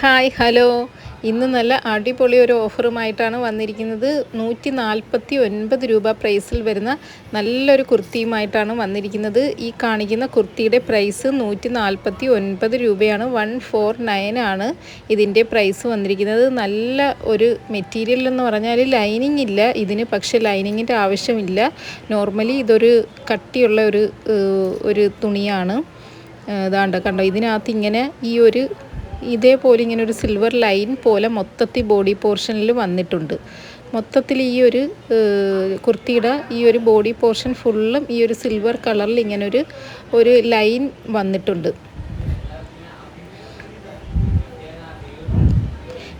Hi hello ഇന്ന് നല്ല അടിപൊളി ഒരു ഓഫറുമായിട്ടാണ് വന്നിരിക്കുന്നത്. 149 രൂപ പ്രൈസിൽ വരുന്ന നല്ലൊരു കുർത്തിയുമായിട്ടാണ് വന്നിരിക്കുന്നത്. ഈ കാണിക്കുന്ന കുർത്തിയുടെ പ്രൈസ് 149 രൂപയാണ്. 149 ആണ് ഇതിൻ്റെ പ്രൈസ് വന്നിരിക്കുന്നത്. നല്ല ഒരു മെറ്റീരിയൽ എന്ന് പറഞ്ഞാൽ ലൈനിങ് ഇല്ല ഇതിന്, പക്ഷേ ലൈനിങ്ങിൻ്റെ ആവശ്യമില്ല. നോർമലി ഇതൊരു കട്ടിയുള്ള ഒരു തുണിയാണ്. കണ്ടോ, ഇതിനകത്ത് ഇങ്ങനെ ഇതേപോലെ ഇങ്ങനെ ഒരു സിൽവർ ലൈൻ പോലെ മൊത്തത്തിൽ ബോഡി പോർഷനിൽ വന്നിട്ടുണ്ട്. മൊത്തത്തിൽ ഈ ഒരു കുർത്തിയുടെ ഈ ഒരു ബോഡി പോർഷൻ ഫുള്ളും ഈ ഒരു സിൽവർ കളറിൽ ഇങ്ങനെ ഒരു ലൈൻ വന്നിട്ടുണ്ട്.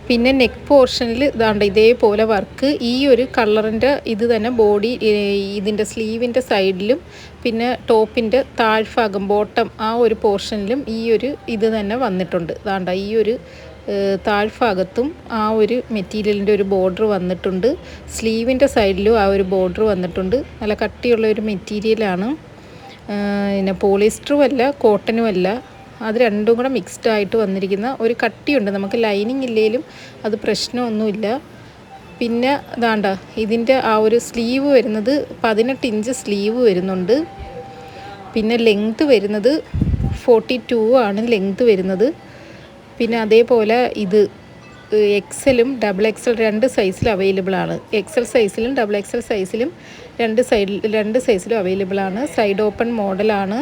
പിന്നെ നെക്ക് പോർഷനിൽ ഇതേപോലെ വർക്ക് ഈ ഒരു കളറിൻ്റെ ഇത് തന്നെ ബോഡി ഇതിൻ്റെ സ്ലീവിൻ്റെ സൈഡിലും പിന്നെ ടോപ്പിൻ്റെ താഴ്ഭാഗം ബോട്ടം ആ ഒരു പോർഷനിലും ഇത് തന്നെ വന്നിട്ടുണ്ട്. ഈ ഒരു താഴ്ഭാഗത്തും ആ ഒരു മെറ്റീരിയലിൻ്റെ ഒരു ബോർഡർ വന്നിട്ടുണ്ട്. സ്ലീവിൻ്റെ സൈഡിലും ആ ഒരു ബോർഡർ വന്നിട്ടുണ്ട്. നല്ല കട്ടിയുള്ള ഒരു മെറ്റീരിയലാണ്. പിന്നെ പോളിസ്റ്ററും അല്ല കോട്ടനും അല്ല, അത് രണ്ടും കൂടെ മിക്സ്ഡ് ആയിട്ട് വന്നിരിക്കുന്ന ഒരു കട്ടിയുണ്ട്. നമുക്ക് ലൈനിങ് ഇല്ലെങ്കിലും അത് പ്രശ്നമൊന്നുമില്ല. പിന്നെ ഇതിൻ്റെ ആ ഒരു സ്ലീവ് വരുന്നത് 18 ഇഞ്ച് സ്ലീവ് വരുന്നുണ്ട്. പിന്നെ ലെങ്ത് വരുന്നത് 42 ആണ് ലെങ്ത് വരുന്നത്. പിന്നെ അതേപോലെ ഇത് എക്സലും ഡബിൾ എക്സൽ രണ്ട് സൈസിൽ അവൈലബിൾ ആണ്. എക്സൽ സൈസിലും ഡബിൾ എക്സൽ സൈസിലും രണ്ട് സൈസിലും അവൈലബിൾ ആണ്. സൈഡ് ഓപ്പൺ മോഡലാണ്.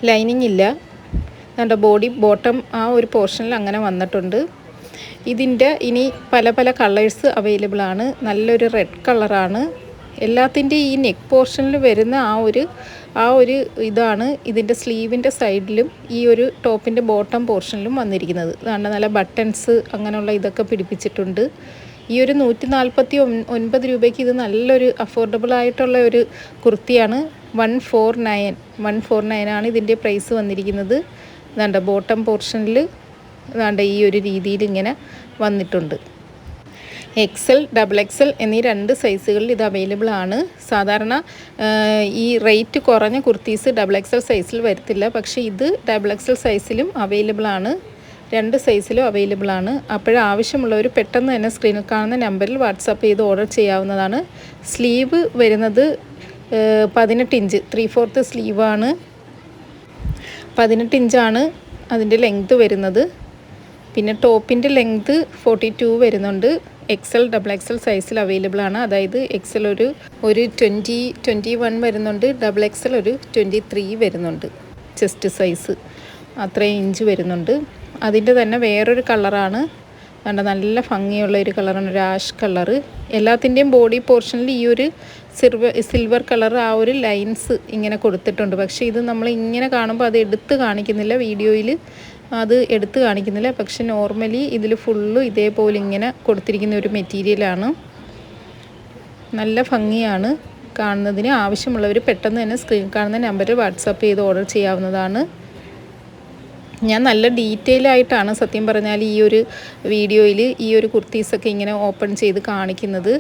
ലൈനിങ് ഇല്ല. ബോഡി ബോട്ടം ആ ഒരു പോർഷനിൽ അങ്ങനെ വന്നിട്ടുണ്ട്. ഇതിൻ്റെ ഇനി പല പല കളേഴ്സ് അവൈലബിൾ ആണ്. നല്ലൊരു റെഡ് കളറാണ്. എല്ലാത്തിൻ്റെ ഈ നെക്ക് പോർഷനിൽ വരുന്ന ആ ഒരു ഇതാണ് ഇതിൻ്റെ സ്ലീവിൻ്റെ സൈഡിലും ഈ ഒരു ടോപ്പിൻ്റെ ബോട്ടം പോർഷനിലും വന്നിരിക്കുന്നത്. നല്ല ബട്ടൺസ് അങ്ങനെയുള്ള ഇതൊക്കെ പിടിപ്പിച്ചിട്ടുണ്ട്. ഈ ഒരു 149 രൂപയ്ക്ക് ഇത് നല്ലൊരു അഫോർഡബിൾ ആയിട്ടുള്ള ഒരു കുർത്തിയാണ്. 149 ആണ് ഇതിൻ്റെ പ്രൈസ് വന്നിരിക്കുന്നത്. ബോട്ടം പോർഷനിൽ ഈ ഒരു രീതിയിൽ ഇങ്ങനെ വന്നിട്ടുണ്ട്. എക്സൽ ഡബിൾ എക്സൽ എന്നീ രണ്ട് സൈസുകളിൽ ഇത് അവൈലബിൾ ആണ്. സാധാരണ ഈ റേറ്റ് കുറഞ്ഞ കുർത്തീസ് ഡബിൾ എക്സൽ സൈസിൽ വരത്തില്ല, പക്ഷേ ഇത് ഡബിൾ എക്സൽ സൈസിലും അവൈലബിൾ ആണ്. രണ്ട് സൈസിലും അവൈലബിൾ ആണ്. ആവശ്യമുള്ളവർ പെട്ടെന്ന് തന്നെ സ്ക്രീനിൽ കാണുന്ന നമ്പറിൽ വാട്സാപ്പ് ചെയ്ത് ഓർഡർ ചെയ്യാവുന്നതാണ്. സ്ലീവ് വരുന്നത് 18 ഇഞ്ച് 3/4 സ്ലീവാണ്. 18 ഇഞ്ചാണ് അതിൻ്റെ ലെങ്ത് വരുന്നത്. പിന്നെ ടോപ്പിൻ്റെ ലെങ്ത് 42 വരുന്നുണ്ട്. എക്സൽ ഡബിൾ എക്സൽ സൈസിൽ അവൈലബിൾ ആണ്. അതായത് എക്സൽ ഒരു 21 വരുന്നുണ്ട്, ഡബിൾ എക്സൽ ഒരു 23 വരുന്നുണ്ട്. ചെസ്റ്റ് സൈസ് അത്രയും ഇഞ്ച് വരുന്നുണ്ട്. അതിൻ്റെ തന്നെ വേറൊരു കളറാണ്. നല്ല ഭംഗിയുള്ള ഒരു കളറാണ്, ഒരു ആഷ് കളറ്. എല്ലാത്തിൻ്റെയും ബോഡി പോർഷനിൽ ഈ ഒരു സിൽവർ കളർ ആ ഒരു ലൈൻസ് ഇങ്ങനെ കൊടുത്തിട്ടുണ്ട്. പക്ഷേ ഇത് നമ്മൾ ഇങ്ങനെ കാണുമ്പോൾ അത് എടുത്ത് കാണിക്കുന്നില്ല, വീഡിയോയിൽ അത് എടുത്ത് കാണിക്കുന്നില്ല. പക്ഷെ നോർമലി ഇതിൽ ഫുള്ളും ഇതേപോലെ ഇങ്ങനെ കൊടുത്തിരിക്കുന്ന ഒരു മെറ്റീരിയലാണ്. നല്ല ഭംഗിയാണ് കാണുന്നതിന്. ആവശ്യമുള്ളവർ പെട്ടെന്ന് തന്നെ സ്ക്രീൻ കാണുന്ന നമ്പറിൽ വാട്സാപ്പ് ചെയ്ത് ഓർഡർ ചെയ്യാവുന്നതാണ്. ഞാൻ നല്ല ഡീറ്റെയിൽ ആയിട്ടാണ് സത്യം പറഞ്ഞാൽ ഈ ഒരു വീഡിയോയിൽ ഈ ഒരു കുർത്തീസൊക്കെ ഇങ്ങനെ ഓപ്പൺ ചെയ്ത് കാണിക്കുന്നത്.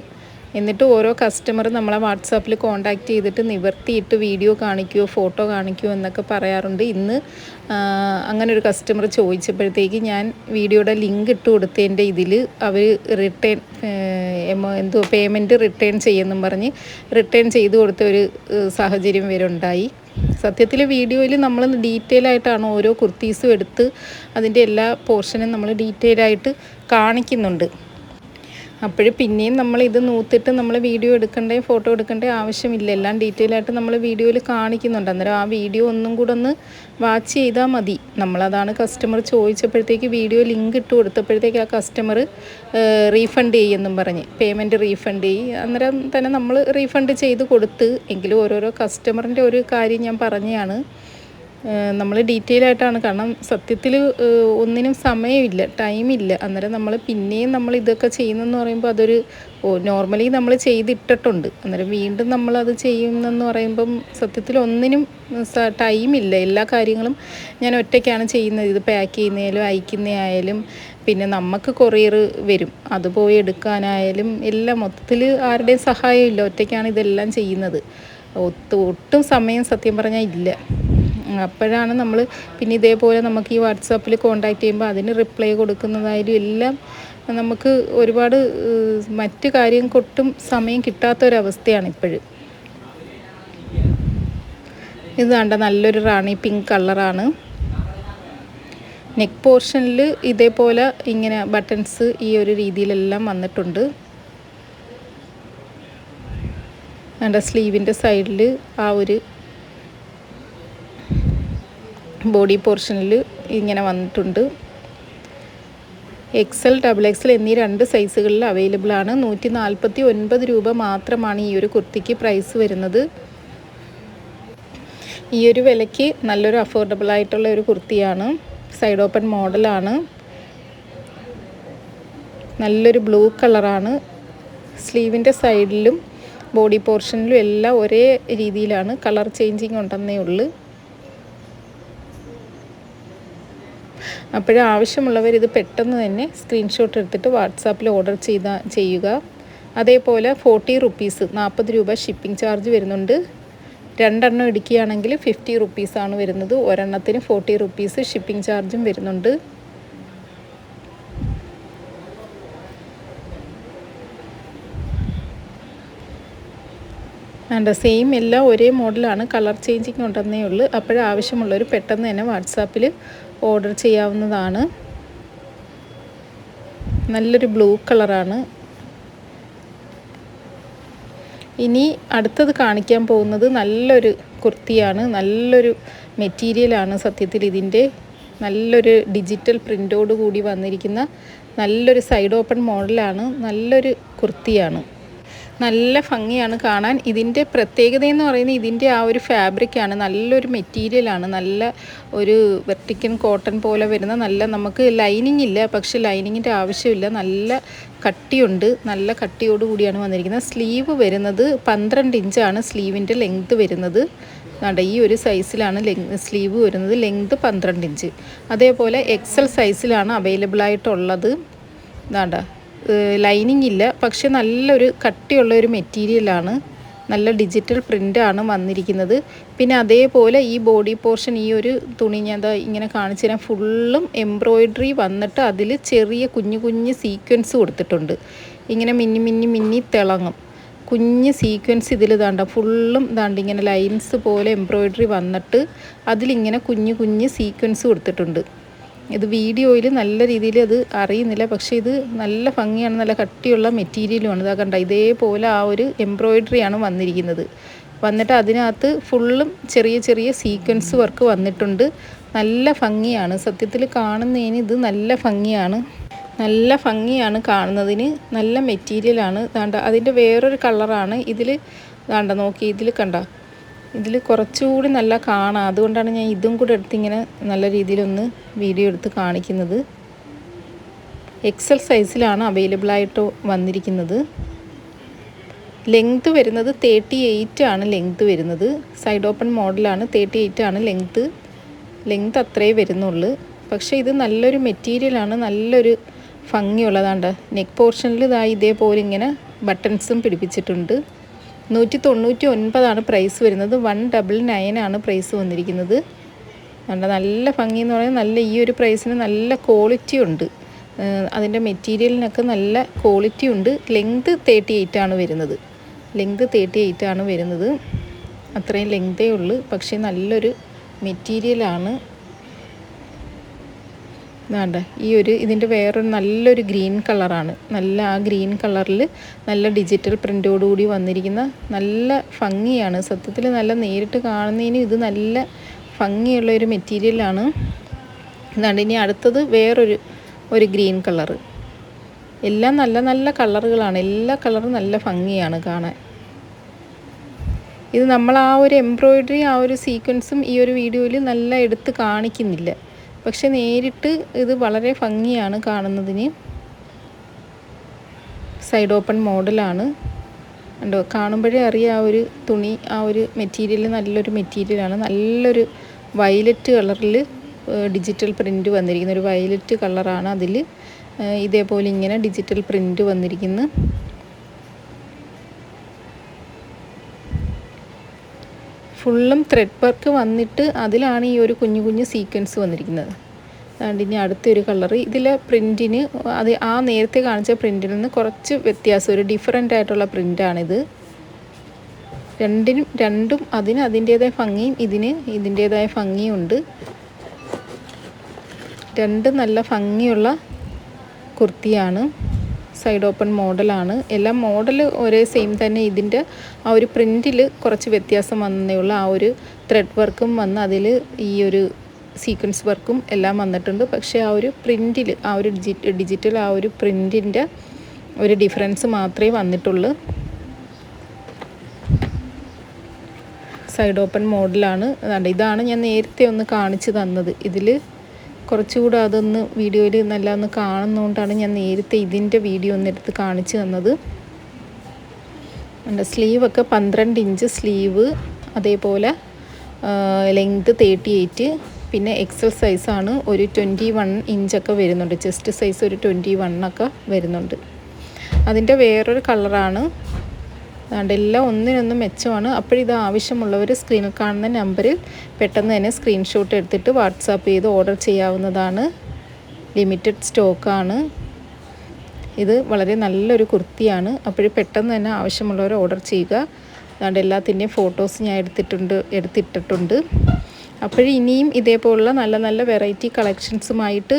എന്നിട്ട് ഓരോ കസ്റ്റമർ നമ്മളെ വാട്സാപ്പിൽ കോൺടാക്റ്റ് ചെയ്തിട്ട് നിവർത്തിയിട്ട് വീഡിയോ കാണിക്കുമോ ഫോട്ടോ കാണിക്കുമോ എന്നൊക്കെ പറയാറുണ്ട്. ഇന്ന് അങ്ങനെ ഒരു കസ്റ്റമർ ചോദിച്ചപ്പോഴത്തേക്ക് ഞാൻ വീഡിയോയുടെ ലിങ്ക് ഇട്ട് കൊടുത്തതിൻ്റെ ഇതിൽ അവർ പേയ്മെൻറ്റ് റിട്ടേൺ ചെയ്യുമെന്നും പറഞ്ഞ് റിട്ടേൺ ചെയ്ത് കൊടുത്ത ഒരു സാഹചര്യം വരെ ഉണ്ടായി. സത്യത്തിൽ വീഡിയോയിൽ നമ്മൾ ഡീറ്റെയിൽ ആയിട്ടാണ് ഓരോ കുർത്തീസും എടുത്ത് അതിൻ്റെ എല്ലാ പോർഷനും നമ്മൾ ഡീറ്റെയിൽ ആയിട്ട് കാണിക്കുന്നുണ്ട്. പിന്നെയും ഇത് നൂത്തിട്ട് നമ്മൾ വീഡിയോ എടുക്കേണ്ടേ ഫോട്ടോ എടുക്കേണ്ടേ ആവശ്യമില്ല. എല്ലാം ഡീറ്റെയിൽ ആയിട്ട് നമ്മൾ വീഡിയോയിൽ കാണിക്കുന്നുണ്ട്. അന്നേരം ആ വീഡിയോ ഒന്നും കൂടെ ഒന്ന് വാച്ച് ചെയ്താൽ മതി. നമ്മളതാണ് കസ്റ്റമർ ചോദിച്ചപ്പോഴത്തേക്ക് വീഡിയോ ലിങ്ക് ഇട്ട് കൊടുത്തപ്പോഴത്തേക്ക് ആ കസ്റ്റമർ റീഫണ്ട് ചെയ്യുമെന്നും പറഞ്ഞ് പേയ്മെൻറ്റ് റീഫണ്ട് ചെയ്യും. അന്നേരം തന്നെ നമ്മൾ റീഫണ്ട് ചെയ്ത് കൊടുത്ത്. എങ്കിലും ഓരോരോ കസ്റ്റമറിൻ്റെ ഒരു കാര്യം ഞാൻ പറഞ്ഞതാണ്. നമ്മൾ ഡീറ്റെയിൽ ആയിട്ടാണ്, കാരണം സത്യത്തിൽ ഒന്നിനും സമയമില്ല, ടൈമില്ല. അന്നേരം പിന്നെയും ഇതൊക്കെ ചെയ്യുന്നതെന്ന് പറയുമ്പോൾ അതൊരു നോർമലി നമ്മൾ ചെയ്തിട്ടിട്ടുണ്ട്. അന്നേരം വീണ്ടും നമ്മളത് ചെയ്യുന്നെന്ന് പറയുമ്പം സത്യത്തിൽ ഒന്നിനും ടൈമില്ല. എല്ലാ കാര്യങ്ങളും ഞാൻ ഒറ്റയ്ക്കാണ് ചെയ്യുന്നത്. ഇത് പാക്ക് ചെയ്യുന്നതായാലും അയക്കുന്നതായാലും പിന്നെ നമുക്ക് കൊറിയർ വരും, അത് പോയി എടുക്കാനായാലും എല്ലാം മൊത്തത്തിൽ ആരുടെയും സഹായമില്ല. ഒറ്റയ്ക്കാണ് ഇതെല്ലാം ചെയ്യുന്നത്. ഒട്ടും സമയം സത്യം പറഞ്ഞാൽ ഇല്ല. അപ്പോഴാണ് നമ്മൾ പിന്നെ ഇതേപോലെ നമുക്ക് ഈ വാട്സാപ്പിൽ കോൺടാക്റ്റ് ചെയ്യുമ്പോൾ അതിന് റിപ്ലൈ കൊടുക്കുന്നതായാലും എല്ലാം നമുക്ക് ഒരുപാട് മറ്റു കാര്യങ്ങൾക്കൊട്ടും സമയം കിട്ടാത്തൊരവസ്ഥയാണ് ഇപ്പോഴും. ഇത് കണ്ട നല്ലൊരു റാണി പിങ്ക് കളറാണ്. നെക്ക് പോർഷനിൽ ഇതേപോലെ ഇങ്ങനെ ബട്ടൺസ് ഈ ഒരു രീതിയിലെല്ലാം വന്നിട്ടുണ്ട്. കണ്ട സ്ലീവിൻ്റെ സൈഡിൽ ആ ഒരു ബോഡി പോർഷനിൽ ഇങ്ങനെ വന്നിട്ടുണ്ട്. XL, XXL എന്നീ 2 സൈസുകളിൽ അവൈലബിൾ ആണ്. 149 രൂപ മാത്രമാണ് ഈ ഒരു കുർത്തിക്ക് പ്രൈസ് വരുന്നത്. ഈ ഒരു വിലയ്ക്ക് നല്ലൊരു അഫോർഡബിൾ ആയിട്ടുള്ള ഒരു കുർത്തിയാണ്. സൈഡ് ഓപ്പൺ മോഡലാണ്. നല്ലൊരു ബ്ലൂ കളറാണ്. സ്ലീവിൻ്റെ സൈഡിലും ബോഡി പോർഷനിലും എല്ലാം ഒരേ രീതിയിലാണ്, കളർ ചേഞ്ചിങ് ഉണ്ടെന്നേ ഉള്ളൂ. ആവശ്യമുള്ളവർ ഇത് പെട്ടെന്ന് തന്നെ സ്ക്രീൻഷോട്ട് എടുത്തിട്ട് വാട്സാപ്പിൽ ഓർഡർ ചെയ്യുക. അതേപോലെ 40 റുപ്പീസ് 40 രൂപ ഷിപ്പിംഗ് ചാർജ് വരുന്നുണ്ട്. 2 എണ്ണം എടുക്കുകയാണെങ്കിൽ 50 റുപ്പീസാണ് വരുന്നത്. ഒരെണ്ണത്തിന് 40 റുപ്പീസ് ഷിപ്പിംഗ് ചാർജും വരുന്നുണ്ട്. സെയിം എല്ലാം ഒരേ മോഡലാണ്, കളർ ചേഞ്ചിങ് ഉണ്ടെന്നേ ഉള്ളൂ. ആവശ്യമുള്ളവർ പെട്ടെന്ന് തന്നെ വാട്സാപ്പിൽ ഓർഡർ ചെയ്യാവുന്നതാണ്. നല്ലൊരു ബ്ലൂ കളറാണ്. ഇനി അടുത്തത് കാണിക്കാൻ പോകുന്നത് നല്ലൊരു കുർത്തിയാണ്. നല്ലൊരു മെറ്റീരിയലാണ് സത്യത്തിൽ ഇതിൻ്റെ. നല്ലൊരു ഡിജിറ്റൽ പ്രിൻ്റോട് കൂടി വന്നിരിക്കുന്ന നല്ലൊരു സൈഡ് ഓപ്പൺ മോഡലാണ്. നല്ലൊരു കുർത്തിയാണ്. നല്ല ഭംഗിയാണ് കാണാൻ. ഇതിൻ്റെ പ്രത്യേകത എന്ന് പറയുന്നത് ഇതിൻ്റെ ആ ഒരു ഫാബ്രിക്കാണ്. നല്ലൊരു മെറ്റീരിയലാണ്. നല്ല ഒരു വെർട്ടിക്കൻ കോട്ടൺ പോലെ വരുന്ന നമുക്ക് ലൈനിങ് ഇല്ല, പക്ഷെ ലൈനിങ്ങിൻ്റെ ആവശ്യമില്ല. നല്ല കട്ടിയുണ്ട്. നല്ല കട്ടിയോട് കൂടിയാണ് വന്നിരിക്കുന്നത്. സ്ലീവ് വരുന്നത് 12 ഇഞ്ചാണ് സ്ലീവിൻ്റെ ലെങ്ത് വരുന്നത്. ഈ ഒരു സൈസിലാണ് സ്ലീവ് വരുന്നത്. Length 12 inch. അതേപോലെ XL സൈസിലാണ് അവൈലബിൾ ആയിട്ടുള്ളത്. ലൈനിങ് ഇല്ല, പക്ഷെ നല്ലൊരു കട്ടിയുള്ള ഒരു മെറ്റീരിയലാണ്. നല്ല ഡിജിറ്റൽ പ്രിൻ്റാണ് വന്നിരിക്കുന്നത്. പിന്നെ അതേപോലെ ഈ ബോഡി പോർഷൻ, ഈ ഒരു തുണി ഞാൻ ഇങ്ങനെ കാണിച്ചു തരാം. ഫുള്ളും എംബ്രോയിഡറി വന്നിട്ട് അതിൽ ചെറിയ കുഞ്ഞു കുഞ്ഞ് സീക്വൻസ് കൊടുത്തിട്ടുണ്ട്. ഇങ്ങനെ മിന്നി തിളങ്ങും കുഞ്ഞ് സീക്വൻസ് ഇതിൽ ഫുള്ളും ഇങ്ങനെ ലൈൻസ് പോലെ എംബ്രോയിഡറി വന്നിട്ട് അതിലിങ്ങനെ കുഞ്ഞു സീക്വൻസ് കൊടുത്തിട്ടുണ്ട്. ഇത് വീഡിയോയിൽ നല്ല രീതിയിൽ അത് അറിയുന്നില്ല, പക്ഷേ ഇത് നല്ല ഭംഗിയാണ്. നല്ല കട്ടിയുള്ള മെറ്റീരിയലുമാണ്. ഇതാ കണ്ട, ഇതേപോലെ ആ ഒരു എംബ്രോയിഡറിയാണ് വന്നിരിക്കുന്നത്. വന്നിട്ട് അതിനകത്ത് ഫുള്ളും ചെറിയ സീക്വൻസ് വർക്ക് വന്നിട്ടുണ്ട്. നല്ല ഭംഗിയാണ് സത്യത്തിൽ കാണുന്നതിന്. ഇത് നല്ല ഭംഗിയാണ് കാണുന്നതിന്. നല്ല മെറ്റീരിയലാണ്. അതിൻ്റെ വേറൊരു കളറാണ് ഇതിൽ. നോക്കി, ഇതിൽ കണ്ട, ഇതിൽ കുറച്ചുകൂടി നല്ല കാണാം. അതുകൊണ്ടാണ് ഞാൻ ഇതും കൂടെ എടുത്തിങ്ങനെ നല്ല രീതിയിലൊന്ന് വീഡിയോ എടുത്ത് കാണിക്കുന്നത്. XL സൈസിലാണ് അവൈലബിൾ ആയിട്ട് വന്നിരിക്കുന്നത്. ലെങ്ത് വരുന്നത് 38 ആണ് ലെങ്ത് വരുന്നത്. സൈഡ് ഓപ്പൺ മോഡലാണ്. 38 ആണ് ലെങ്ത് അത്രേ വരുന്നുള്ളൂ. പക്ഷേ ഇത് നല്ലൊരു മെറ്റീരിയലാണ്. നല്ലൊരു ഭംഗിയുള്ളതാണ്ട്. നെക്ക് പോർഷനിൽ ഇതേപോലെ ഇങ്ങനെ ബട്ടൺസും പിടിപ്പിച്ചിട്ടുണ്ട്. 199 പ്രൈസ് വരുന്നത്. 199 ആണ് പ്രൈസ് വന്നിരിക്കുന്നത്. നല്ല ഭംഗിയെന്ന് പറയുന്നത് നല്ല ഈ ഒരു പ്രൈസിന് നല്ല ക്വാളിറ്റി ഉണ്ട്. അതിൻ്റെ മെറ്റീരിയലിനൊക്കെ നല്ല ക്വാളിറ്റി ഉണ്ട്. ലെങ്ത് 38 ആണ് വരുന്നത്. അത്രയും ലെങ്തേ ഉള്ളൂ. പക്ഷേ നല്ലൊരു മെറ്റീരിയലാണ്. ഇതിൻ്റെ വേറൊരു നല്ലൊരു ഗ്രീൻ കളറാണ്. ആ ഗ്രീൻ കളറിൽ നല്ല ഡിജിറ്റൽ പ്രിൻ്റോടുകൂടി വന്നിരിക്കുന്ന നല്ല ഭംഗിയാണ് സത്യത്തിൽ. നല്ല നേരിട്ട് കാണുന്നതിന് ഇത് നല്ല ഭംഗിയുള്ളൊരു മെറ്റീരിയലാണ്. ഇനി അടുത്തത് വേറൊരു ഗ്രീൻ കളറ്. എല്ലാം നല്ല കളറുകളാണ്. എല്ലാ കളറും നല്ല ഭംഗിയാണ് കാണാൻ. ഇത് നമ്മൾ ആ ഒരു എംബ്രോയിഡറി, ആ ഒരു സീക്വൻസും ഈ ഒരു വീഡിയോയിൽ നല്ല എടുത്ത് കാണിക്കുന്നില്ല, പക്ഷെ നേരിട്ട് ഇത് വളരെ ഭംഗിയാണ് കാണുന്നതിന്. സൈഡ് ഓപ്പൺ മോഡലാണ്. കാണുമ്പോഴേ അറിയാം ആ ഒരു തുണി, ആ ഒരു മെറ്റീരിയൽ നല്ലൊരു മെറ്റീരിയലാണ്. നല്ലൊരു വയലറ്റ് കളറിൽ ഡിജിറ്റൽ പ്രിൻ്റ് വന്നിരിക്കുന്ന ഒരു വയലറ്റ് കളറാണ്. അതിൽ ഇതേപോലെ ഇങ്ങനെ ഡിജിറ്റൽ പ്രിൻ്റ് വന്നിരിക്കുന്നു. ഫുള്ളും ത്രെഡ് വർക്ക് വന്നിട്ട് അതിലാണ് ഈ ഒരു കുഞ്ഞു കുഞ്ഞു സീക്വൻസ് വന്നിരിക്കുന്നത്. അതുകൊണ്ട് ഇനി അടുത്തൊരു കളറ്. ഇതിലെ പ്രിൻറ്റിന് അത് ആ നേരത്തെ കാണിച്ച പ്രിൻറ്റിൽ നിന്ന് കുറച്ച് വ്യത്യാസം, ഒരു ഡിഫറെൻ്റ് ആയിട്ടുള്ള പ്രിൻ്റാണിത്. രണ്ടും അതിന് അതിൻ്റേതായ ഭംഗിയും ഇതിന് ഇതിൻ്റേതായ ഭംഗിയും ഉണ്ട്. രണ്ടും നല്ല ഭംഗിയുള്ള കുർത്തിയാണ്. സൈഡ് ഓപ്പൺ മോഡലാണ്. എല്ലാം മോഡൽ ഒരേ സെയിം തന്നെ. ഇതിൻ്റെ ആ ഒരു പ്രിൻറ്റിൽ കുറച്ച് വ്യത്യാസം വന്നേ ഉള്ളൂ. ആ ഒരു ത്രെഡ് വർക്കും വന്ന് അതിൽ ഈ ഒരു സീക്വൻസ് വർക്കും എല്ലാം വന്നിട്ടുണ്ട്. പക്ഷേ ആ ഒരു പ്രിൻറ്റിൽ, ആ ഒരു ഡിജിറ്റൽ ആ ഒരു പ്രിൻറ്റിൻ്റെ ഒരു ഡിഫറൻസ് മാത്രമേ വന്നിട്ടുള്ളൂ. സൈഡ് ഓപ്പൺ മോഡലാണ്. ഇതാണ് ഞാൻ നേരത്തെ ഒന്ന് കാണിച്ചു തന്നത്. ഇതിൽ കുറച്ചുകൂടെ അതൊന്ന് വീഡിയോയിൽ നല്ല ഒന്ന് കാണുന്നതുകൊണ്ടാണ് ഞാൻ നേരത്തെ ഇതിൻ്റെ വീഡിയോ ഒന്ന് എടുത്ത് കാണിച്ചു തന്നത്. എൻ്റെ സ്ലീവൊക്കെ 12 ഇഞ്ച് സ്ലീവ്, അതേപോലെ ലെങ്ത് 38, പിന്നെ എക്സൽ സൈസാണ്. ഒരു 21 ഇഞ്ചൊക്കെ വരുന്നുണ്ട്. ചെസ്റ്റ് സൈസ് ഒരു 21 ഒക്കെ വരുന്നുണ്ട്. അതിൻ്റെ വേറൊരു കളറാണ്. അതുകൊണ്ട് എല്ലാം ഒന്നിനൊന്നും മെച്ചമാണ്. അപ്പോഴിത് ആവശ്യമുള്ളവർ സ്ക്രീനിൽ കാണുന്ന നമ്പറിൽ പെട്ടെന്ന് തന്നെ സ്ക്രീൻഷോട്ട് എടുത്തിട്ട് വാട്സാപ്പ് ചെയ്ത് ഓർഡർ ചെയ്യാവുന്നതാണ്. ലിമിറ്റഡ് സ്റ്റോക്കാണ്. ഇത് വളരെ നല്ലൊരു കുർത്തിയാണ്. അപ്പോഴും പെട്ടെന്ന് തന്നെ ആവശ്യമുള്ളവർ ഓർഡർ ചെയ്യുക. അതുകൊണ്ട് എല്ലാത്തിൻ്റെയും ഫോട്ടോസ് ഞാൻ എടുത്തിട്ടിട്ടുണ്ട്. അപ്പോൾ ഇനിയും ഇതേപോലുള്ള നല്ല നല്ല വെറൈറ്റി കളക്ഷൻസുമായിട്ട്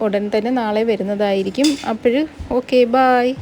ഉടൻ തന്നെ നാളെ വരുന്നതായിരിക്കും. അപ്പോൾ ഓക്കെ, ബായ്.